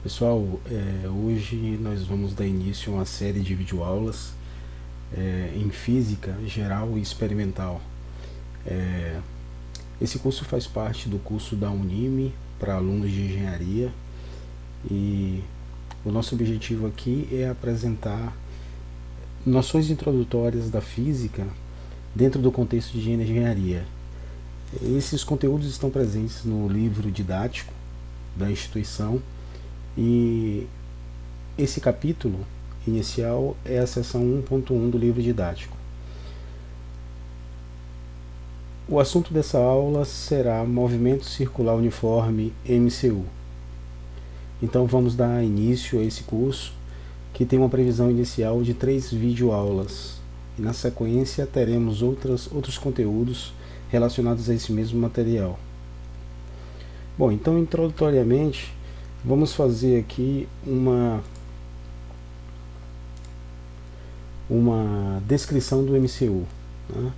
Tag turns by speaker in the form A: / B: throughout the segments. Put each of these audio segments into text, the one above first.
A: Pessoal, hoje nós vamos dar início a uma série de videoaulas em física geral e experimental. Esse curso faz parte do curso da Unime para alunos de engenharia e o nosso objetivo aqui é apresentar noções introdutórias da física dentro do contexto de engenharia. Esses conteúdos estão presentes no livro didático da instituição e esse capítulo inicial é a seção 1.1 do livro didático. O assunto dessa aula será movimento circular uniforme MCU. Então vamos dar início a esse curso, que tem uma previsão inicial de 3 videoaulas. E na sequência teremos outros conteúdos relacionados a esse mesmo material. Bom, então introdutoriamente vamos fazer aqui uma descrição do MCU, né?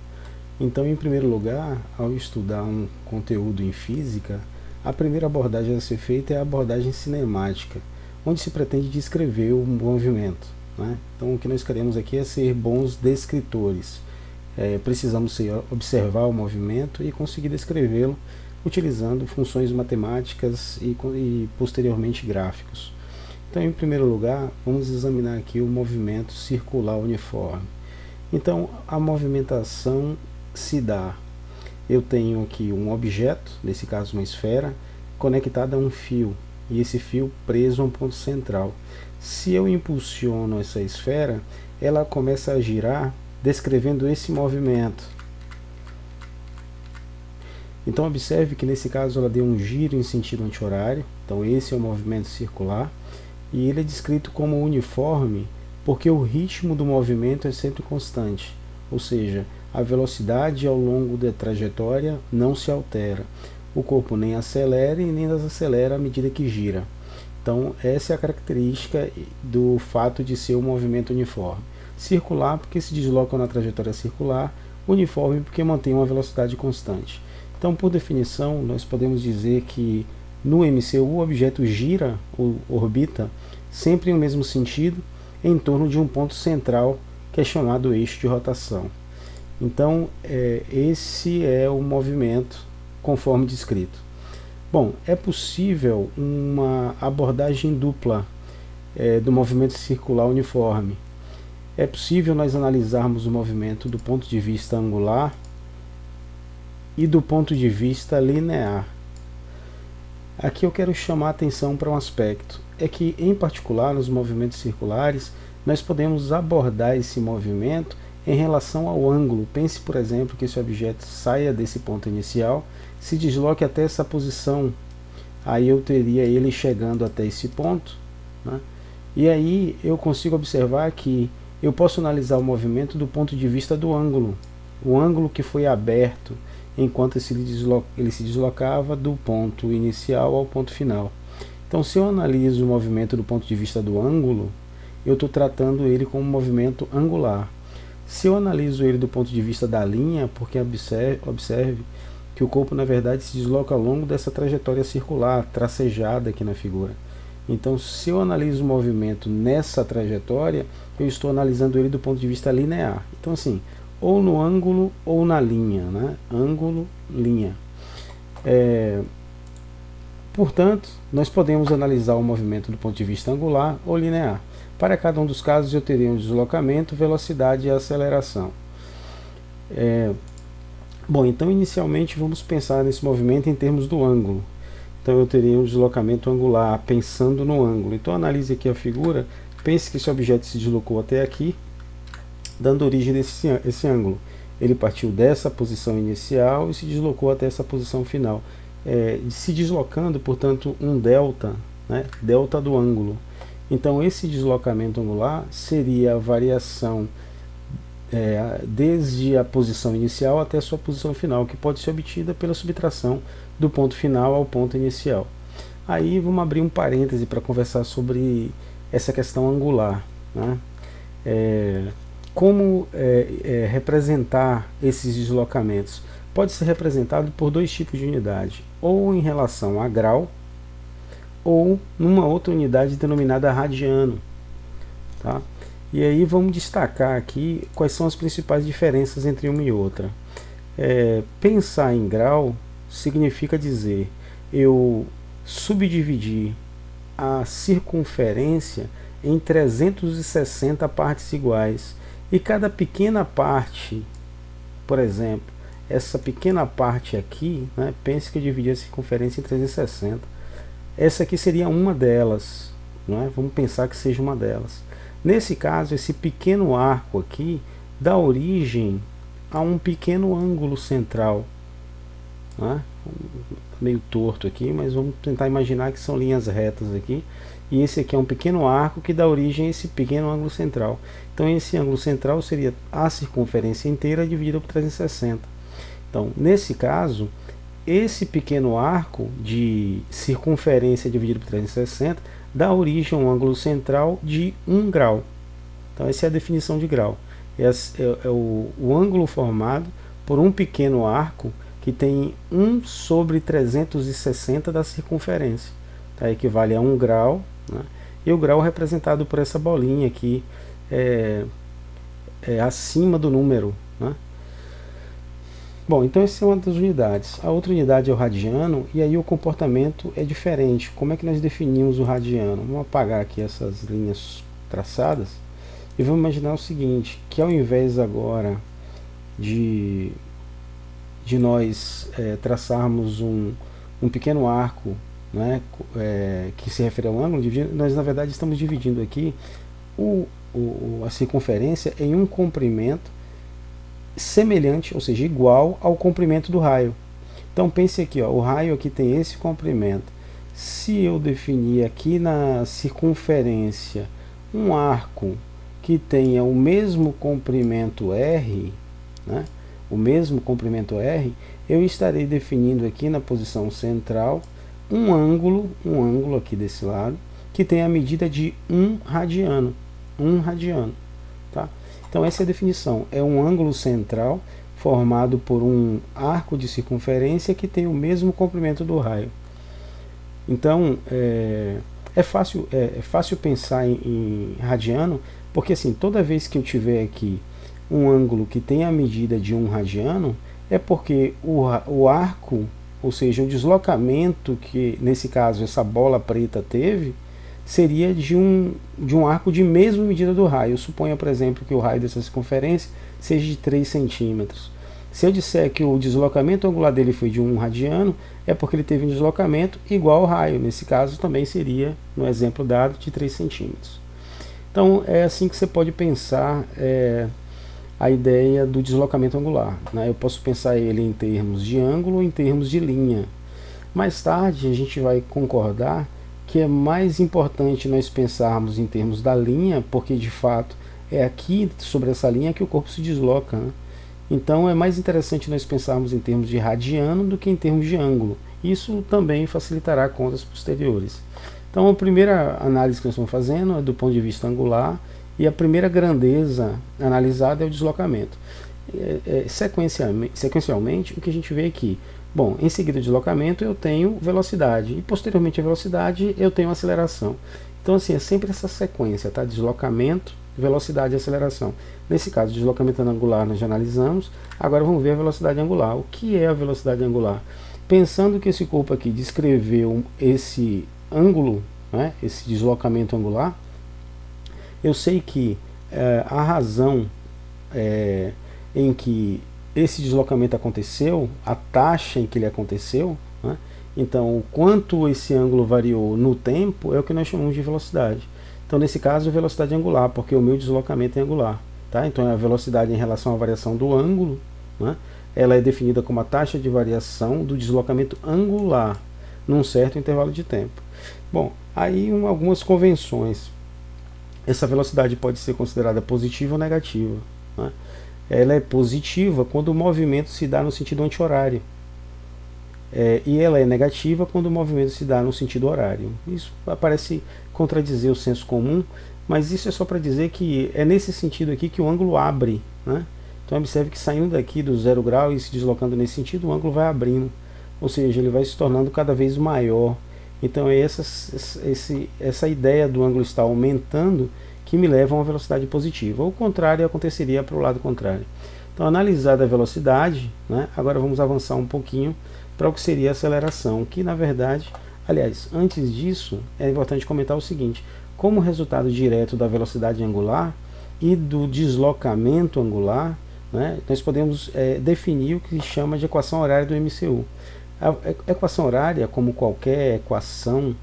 A: Então, em primeiro lugar, ao estudar um conteúdo em física, a primeira abordagem a ser feita é a abordagem cinemática, onde se pretende descrever o movimento, né? Então, o que nós queremos aqui é ser bons descritores. Precisamos observar o movimento e conseguir descrevê-lo utilizando funções matemáticas e posteriormente gráficos. Então, em primeiro lugar, vamos examinar aqui o movimento circular uniforme. Então, a movimentação se dá. Eu tenho aqui um objeto, nesse caso uma esfera, conectada a um fio, e esse fio preso a um ponto central. Se eu impulsiono essa esfera, ela começa a girar, descrevendo esse movimento. Então observe que nesse caso ela deu um giro em sentido anti-horário. Então esse é o movimento circular, e ele é descrito como uniforme porque o ritmo do movimento é sempre constante, ou seja, a velocidade ao longo da trajetória não se altera. O corpo nem acelera e nem desacelera à medida que gira. Então essa é a característica do fato de ser um movimento uniforme. Circular porque se desloca na trajetória circular, uniforme porque mantém uma velocidade constante. Então, por definição, nós podemos dizer que no MCU o objeto gira ou orbita sempre em um mesmo sentido em torno de um ponto central que é chamado eixo de rotação. Então, esse é o movimento conforme descrito. Bom, é possível uma abordagem dupla do movimento circular uniforme. É possível nós analisarmos o movimento do ponto de vista angular e do ponto de vista linear. Aqui eu quero chamar a atenção para um aspecto, é que em particular nos movimentos circulares nós podemos abordar esse movimento em relação ao ângulo. Pense, por exemplo, que esse objeto saia desse ponto inicial, se desloque até essa posição, aí eu teria ele chegando até esse ponto, né? E aí eu consigo observar que eu posso analisar o movimento do ponto de vista do ângulo, o ângulo que foi aberto enquanto ele se deslocava do ponto inicial ao ponto final. Então, se eu analiso o movimento do ponto de vista do ângulo, eu estou tratando ele como um movimento angular. Se eu analiso ele do ponto de vista da linha, porque observe que o corpo na verdade se desloca ao longo dessa trajetória circular, tracejada aqui na figura. Então, se eu analiso o movimento nessa trajetória, eu estou analisando ele do ponto de vista linear. Então, assim, ou no ângulo ou na linha, né? Ângulo, linha. Portanto, nós podemos analisar o movimento do ponto de vista angular ou linear. Para cada um dos casos eu teria um deslocamento, velocidade e aceleração. Bom, então inicialmente vamos pensar nesse movimento em termos do ângulo. Então eu teria um deslocamento angular, pensando no ângulo. Então analise aqui a figura, pense que esse objeto se deslocou até aqui, dando origem a esse ângulo. Ele partiu dessa posição inicial e se deslocou até essa posição final. Se deslocando, portanto, um delta, né? Delta do ângulo. Então esse deslocamento angular seria a variação desde a posição inicial até a sua posição final, que pode ser obtida pela subtração do ponto final ao ponto inicial. Aí vamos abrir um parêntese para conversar sobre essa questão angular, né? Como representar esses deslocamentos? Pode ser representado por dois tipos de unidade, ou em relação a grau, ou numa outra unidade denominada radiano. Tá? E aí vamos destacar aqui quais são as principais diferenças entre uma e outra. Pensar em grau significa dizer eu subdividir a circunferência em 360 partes iguais. E cada pequena parte, por exemplo, essa pequena parte aqui, né, pense que eu dividi a circunferência em 360. Essa aqui seria uma delas, né? Vamos pensar que seja uma delas. Nesse caso, esse pequeno arco aqui dá origem a um pequeno ângulo central, né? Meio torto aqui, mas vamos tentar imaginar que são linhas retas aqui. E esse aqui é um pequeno arco que dá origem a esse pequeno ângulo central. Então esse ângulo central seria a circunferência inteira dividida por 360. Então, nesse caso, esse pequeno arco de circunferência dividido por 360 dá origem a um ângulo central de 1 grau. Então essa é a definição de grau. É o ângulo formado por um pequeno arco que tem 1 sobre 360 da circunferência. Tá? Equivale a 1 grau, né? E o grau representado por essa bolinha aqui acima do número, né? Bom, então essa é uma das unidades. A outra unidade é o radiano, e aí o comportamento é diferente. Como é que nós definimos o radiano? Vamos apagar aqui essas linhas traçadas e vamos imaginar o seguinte, que ao invés agora de nós traçarmos um pequeno arco, né, que se refere ao ângulo, nós na verdade estamos dividindo aqui a circunferência em um comprimento semelhante, ou seja, igual ao comprimento do raio. Então pense aqui, ó, o raio aqui tem esse comprimento. Se eu definir aqui na circunferência um arco que tenha o mesmo comprimento R, né, o mesmo comprimento R, eu estarei definindo aqui na posição central um ângulo aqui desse lado, que tem a medida de 1 radiano. 1 radiano. Tá? Então essa é a definição. É um ângulo central formado por um arco de circunferência que tem o mesmo comprimento do raio. Então é fácil pensar em radiano, porque assim, toda vez que eu tiver aqui um ângulo que tem a medida de 1 radiano, é porque o arco, ou seja, o deslocamento que nesse caso essa bola preta teve, seria de um arco de mesma medida do raio. Suponha, por exemplo, que o raio dessa circunferência seja de 3 centímetros. Se eu disser que o deslocamento angular dele foi de 1 radiano, é porque ele teve um deslocamento igual ao raio. Nesse caso também seria, no exemplo dado, de 3 centímetros. Então é assim que você pode pensar a ideia do deslocamento angular, né? Eu posso pensar ele em termos de ângulo ou em termos de linha. Mais tarde a gente vai concordar que é mais importante nós pensarmos em termos da linha, porque de fato é aqui sobre essa linha que o corpo se desloca, né? Então é mais interessante nós pensarmos em termos de radiano do que em termos de ângulo. Isso também facilitará contas posteriores. Então a primeira análise que nós estamos fazendo é do ponto de vista angular, e a primeira grandeza analisada é o deslocamento. Sequencialmente, o que a gente vê aqui? Bom, em seguida do deslocamento eu tenho velocidade, e posteriormente à velocidade eu tenho aceleração. Então assim, é sempre essa sequência, tá? Deslocamento, velocidade e aceleração. Nesse caso, deslocamento angular nós já analisamos, agora vamos ver a velocidade angular. O que é a velocidade angular? Pensando que esse corpo aqui descreveu esse ângulo, né, esse deslocamento angular, eu sei que a razão em que esse deslocamento aconteceu, a taxa em que ele aconteceu, né, então o quanto esse ângulo variou no tempo é o que nós chamamos de velocidade. Então nesse caso, velocidade angular, porque o meu deslocamento é angular. Tá? Então a velocidade em relação à variação do ângulo, né, ela é definida como a taxa de variação do deslocamento angular num certo intervalo de tempo. Bom, aí algumas convenções. Essa velocidade pode ser considerada positiva ou negativa, né? Ela é positiva quando o movimento se dá no sentido anti-horário. E ela é negativa quando o movimento se dá no sentido horário. Isso parece contradizer o senso comum, mas isso é só para dizer que é nesse sentido aqui que o ângulo abre, né? Então observe que saindo daqui do 0 grau e se deslocando nesse sentido, o ângulo vai abrindo, ou seja, ele vai se tornando cada vez maior. Então é essa ideia do ângulo estar aumentando que me leva a uma velocidade positiva. O contrário aconteceria para o lado contrário. Então, analisada a velocidade, né, agora vamos avançar um pouquinho para o que seria a aceleração, que na verdade, aliás, antes disso, é importante comentar o seguinte: como resultado direto da velocidade angular e do deslocamento angular, né, nós podemos definir o que se chama de equação horária do MCU. A equação horária, como qualquer equação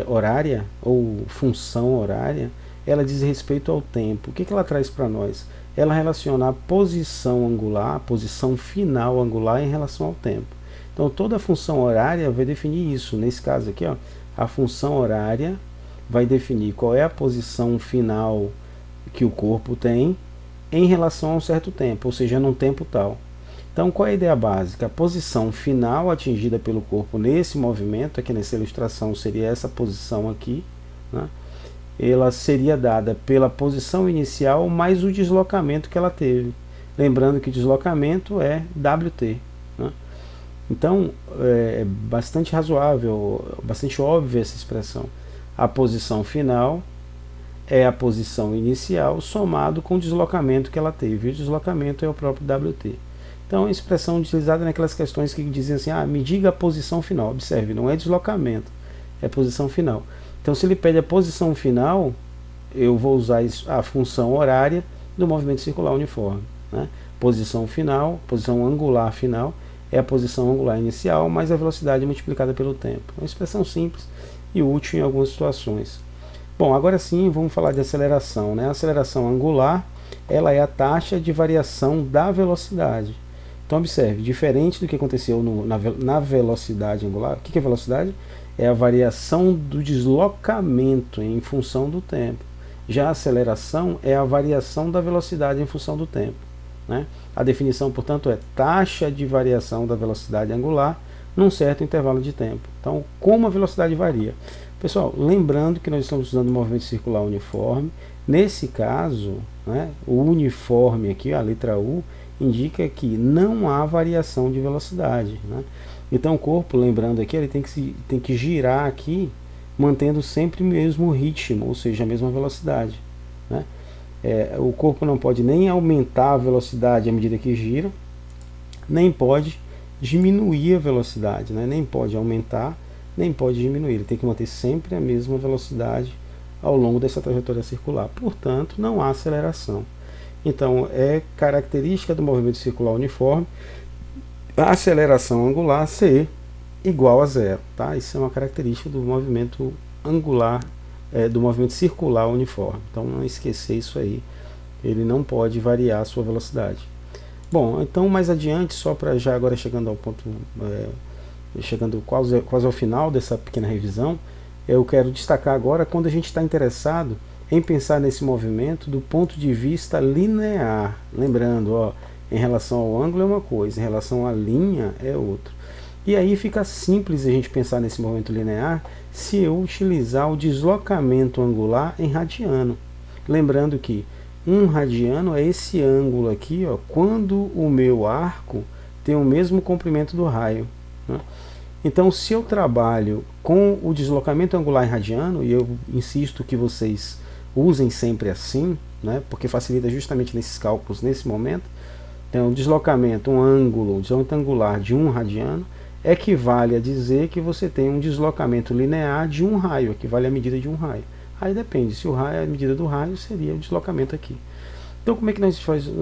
A: horária ou função horária, ela diz respeito ao tempo. O que ela traz para nós? Ela relaciona a posição angular, a posição final angular em relação ao tempo. Então toda função horária vai definir isso. Nesse caso aqui, ó, a função horária vai definir qual é a posição final que o corpo tem em relação a um certo tempo, ou seja, num tempo tal. Então qual é a ideia básica? A posição final atingida pelo corpo nesse movimento, aqui nessa ilustração seria essa posição aqui, né? Ela seria dada pela posição inicial mais o deslocamento que ela teve. Lembrando que deslocamento é WT. Né? Então, é bastante razoável, bastante óbvia essa expressão. A posição final é a posição inicial somado com o deslocamento que ela teve. E o deslocamento é o próprio WT. Então, a expressão utilizada naquelas questões que dizem assim, me diga a posição final. Observe, não é deslocamento, é posição final. Então, se ele pede a posição final, eu vou usar a função horária do movimento circular uniforme. Né? Posição final, posição angular final, é a posição angular inicial, mais a velocidade multiplicada pelo tempo. É uma expressão simples e útil em algumas situações. Bom, agora sim, vamos falar de aceleração. Né? A aceleração angular, ela é a taxa de variação da velocidade. Então, observe, diferente do que aconteceu na velocidade angular, o que é velocidade? É a variação do deslocamento em função do tempo. Já a aceleração é a variação da velocidade em função do tempo. Né? A definição, portanto, é taxa de variação da velocidade angular num certo intervalo de tempo. Então, como a velocidade varia? Pessoal, lembrando que nós estamos usando o movimento circular uniforme. Nesse caso, né, o uniforme aqui, a letra U, indica que não há variação de velocidade. Né? Então o corpo, lembrando aqui, ele tem que girar aqui, mantendo sempre o mesmo ritmo, ou seja, a mesma velocidade. Né? O corpo não pode nem aumentar a velocidade à medida que gira, nem pode diminuir a velocidade, né? Nem pode aumentar, nem pode diminuir. Ele tem que manter sempre a mesma velocidade ao longo dessa trajetória circular. Portanto, não há aceleração. Então, é característica do movimento circular uniforme a aceleração angular ser igual a zero. Tá? Isso é uma característica do movimento angular, do movimento circular uniforme. Então, não esquecer isso aí. Ele não pode variar a sua velocidade. Bom, então mais adiante, só para já agora chegando ao ponto, chegando quase ao final dessa pequena revisão, eu quero destacar agora quando a gente está interessado em pensar nesse movimento do ponto de vista linear. Lembrando, ó, em relação ao ângulo é uma coisa, em relação à linha é outra. E aí fica simples a gente pensar nesse movimento linear se eu utilizar o deslocamento angular em radiano. Lembrando que 1 radiano é esse ângulo aqui, ó, quando o meu arco tem o mesmo comprimento do raio. Né? Então, se eu trabalho com o deslocamento angular em radiano, e eu insisto que vocês usem sempre assim, né, porque facilita justamente nesses cálculos nesse momento. Então, o deslocamento, um deslocamento angular de 1 radiano, equivale a dizer que você tem um deslocamento linear de 1 raio, equivale à medida de 1 raio. Aí depende, se o raio, a medida do raio seria o deslocamento aqui. Então, como é que nós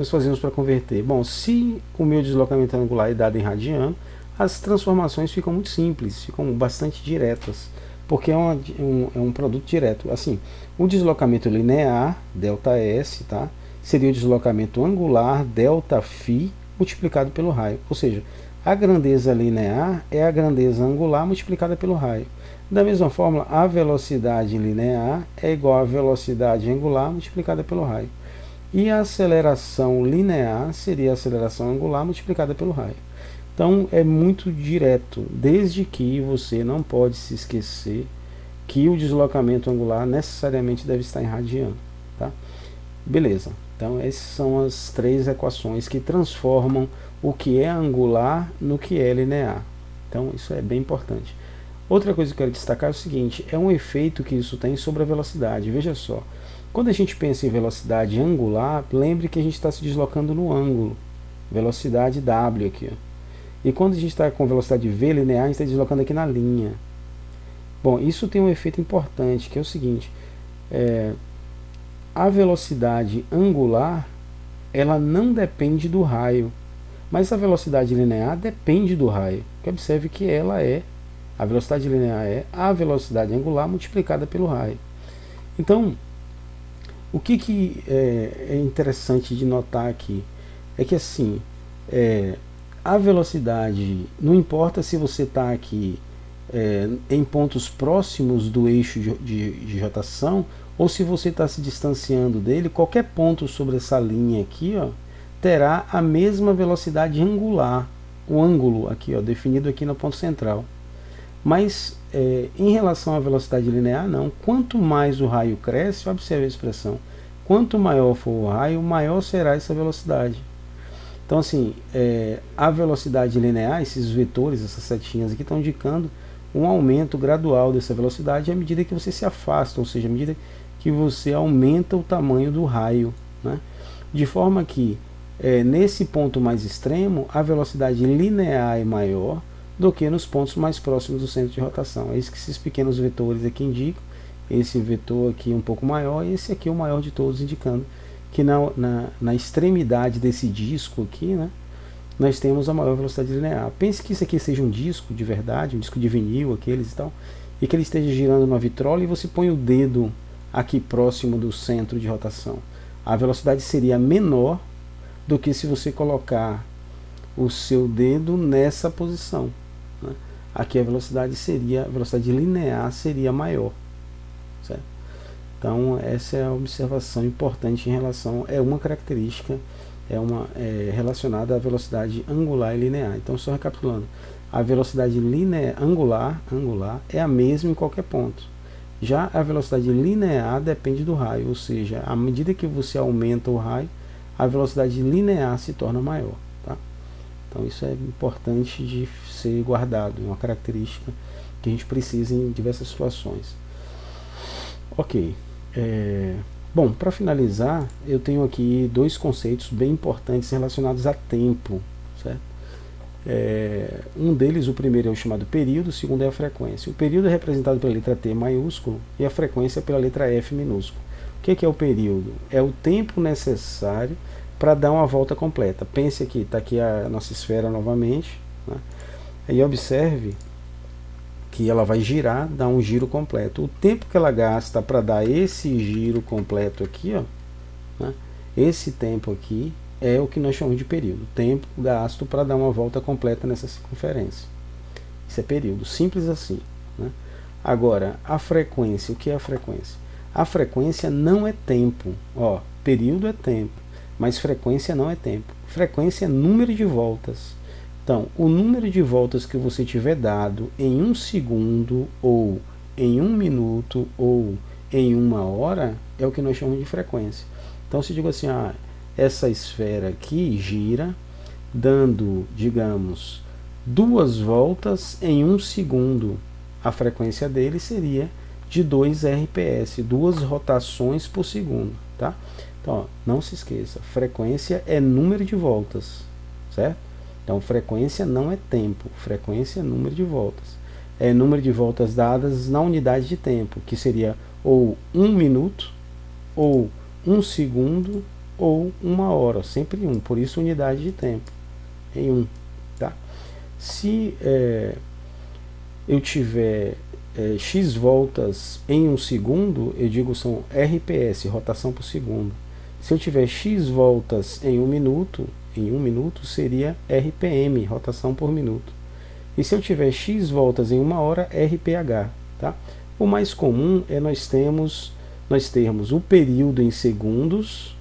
A: fazemos para converter? Bom, se o meu deslocamento angular é dado em radiano, as transformações ficam muito simples, ficam bastante diretas, porque é um produto direto. Assim, o deslocamento linear, ΔS, tá, seria o deslocamento angular, ΔΦ, multiplicado pelo raio. Ou seja, a grandeza linear é a grandeza angular multiplicada pelo raio. Da mesma forma, a velocidade linear é igual à velocidade angular multiplicada pelo raio. E a aceleração linear seria a aceleração angular multiplicada pelo raio. Então é muito direto, desde que você não pode se esquecer que o deslocamento angular necessariamente deve estar em radiano. Tá? Beleza, então essas são as 3 equações que transformam o que é angular no que é linear. Então isso é bem importante. Outra coisa que eu quero destacar é o seguinte, é um efeito que isso tem sobre a velocidade. Veja só, quando a gente pensa em velocidade angular, lembre que a gente está se deslocando no ângulo, velocidade W aqui, ó. E quando a gente está com velocidade V linear, a gente está deslocando aqui na linha. Bom, isso tem um efeito importante, que é o seguinte, a velocidade angular, ela não depende do raio, mas a velocidade linear depende do raio. Que observe que a velocidade linear é a velocidade angular multiplicada pelo raio. Então, o que é interessante de notar aqui é que assim, a velocidade, não importa se você está aqui em pontos próximos do eixo de rotação ou se você está se distanciando dele, qualquer ponto sobre essa linha aqui, ó, terá a mesma velocidade angular, o ângulo aqui, ó, definido aqui no ponto central. Mas em relação à velocidade linear, não. Quanto mais o raio cresce, observe a expressão, quanto maior for o raio, maior será essa velocidade. Então assim, a velocidade linear, esses vetores, essas setinhas aqui estão indicando um aumento gradual dessa velocidade à medida que você se afasta, ou seja, à medida que você aumenta o tamanho do raio, né? De forma que nesse ponto mais extremo, a velocidade linear é maior do que nos pontos mais próximos do centro de rotação. É isso que esses pequenos vetores aqui indicam. Esse vetor aqui um pouco maior e esse aqui é o maior de todos, indicando que na extremidade desse disco aqui, né, nós temos a maior velocidade linear. Pense que isso aqui seja um disco de verdade, um disco de vinil, aqueles e tal, e que ele esteja girando numa vitrola e você põe o dedo aqui próximo do centro de rotação. A velocidade seria menor do que se você colocar o seu dedo nessa posição, né? Aqui a velocidade linear seria maior, certo? Então essa é a observação importante em relação, uma característica, relacionada à velocidade angular e linear. Então só recapitulando, a velocidade angular é a mesma em qualquer ponto. Já a velocidade linear depende do raio, ou seja, à medida que você aumenta o raio, a velocidade linear se torna maior, tá? Então isso é importante de ser guardado, é uma característica que a gente precisa em diversas situações. Ok, bom, para finalizar, eu tenho aqui dois conceitos bem importantes relacionados a tempo, certo? Um deles, o primeiro é o chamado período, o segundo é a frequência. O período é representado pela letra T maiúsculo e a frequência pela letra F minúsculo. O que é o período? É o tempo necessário para dar uma volta completa. Pense aqui, está aqui a nossa esfera novamente, né? E observe que ela vai girar, dar um giro completo. O tempo que ela gasta para dar esse giro completo aqui, ó, né? Esse tempo aqui é o que nós chamamos de período. Tempo gasto para dar uma volta completa nessa circunferência. Isso é período, simples assim, né? Agora, a frequência, o que é a frequência? A frequência não é tempo. Ó, período é tempo, mas frequência não é tempo. Frequência é número de voltas. Então, o número de voltas que você tiver dado em 1 segundo, ou em 1 minuto, ou em 1 hora, é o que nós chamamos de frequência. Então, se eu digo assim, essa esfera aqui gira, dando, digamos, 2 voltas em 1 segundo. A frequência dele seria de 2 RPS, 2 rotações por segundo, tá? Então, ó, não se esqueça, frequência é número de voltas, certo? Então, frequência não é tempo, frequência é número de voltas. É número de voltas dadas na unidade de tempo, que seria ou 1 minuto, ou 1 segundo, ou 1 hora, sempre 1, por isso unidade de tempo, em 1, tá? Se eu tiver x voltas em 1 segundo, eu digo são RPS, rotação por segundo. Se eu tiver x voltas em 1 minuto, seria RPM, rotação por minuto. E se eu tiver x voltas em 1 hora, RPH, tá? O mais comum é nós termos o período em segundos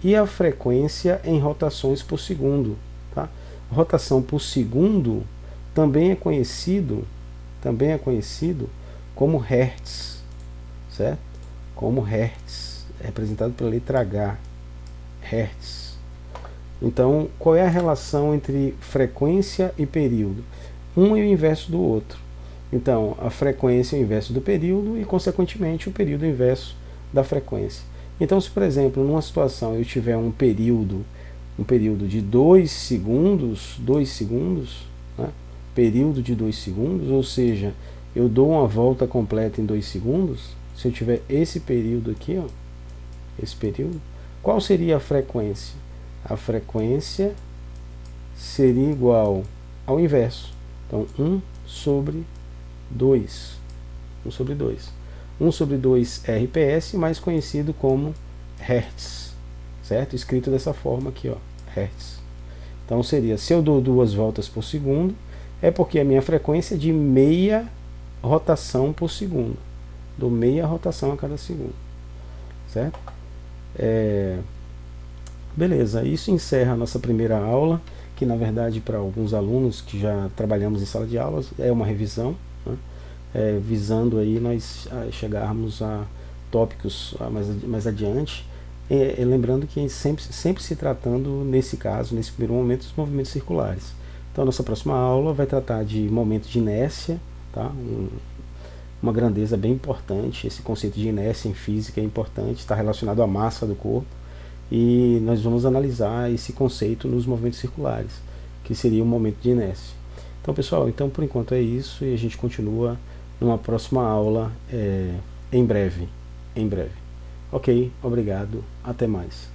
A: e a frequência em rotações por segundo, tá? Rotação por segundo também é conhecido como Hertz, certo? Como Hertz, representado pela letra H, Hertz. Então, qual é a relação entre frequência e período? Um é o inverso do outro. Então, a frequência é o inverso do período e, consequentemente, o período é o inverso da frequência. Então, se, por exemplo, numa situação eu tiver um período de 2 segundos, né? Período de 2 segundos, ou seja, eu dou uma volta completa em 2 segundos, se eu tiver esse período aqui, ó, esse período, qual seria a frequência? A frequência seria igual ao inverso. Então, 1 sobre 2. 1 sobre 2. 1 sobre 2 RPS, mais conhecido como Hertz, certo? Escrito dessa forma aqui, ó, Hertz. Então seria, se eu dou 2 voltas por segundo, é porque a minha frequência é de meia rotação por segundo. Dou meia rotação a cada segundo, certo? Beleza, isso encerra a nossa primeira aula, que na verdade para alguns alunos que já trabalhamos em sala de aulas é uma revisão, né? Visando aí nós chegarmos a tópicos mais adiante, lembrando que sempre se tratando, nesse caso, nesse primeiro momento, dos movimentos circulares. Então a nossa próxima aula vai tratar de momento de inércia, tá? Uma grandeza bem importante. Esse conceito de inércia em física é importante, está relacionado à massa do corpo, e nós vamos analisar esse conceito nos movimentos circulares, que seria o momento de inércia. Então pessoal, então por enquanto é isso, e a gente continua numa próxima aula em breve. Ok, obrigado, até mais.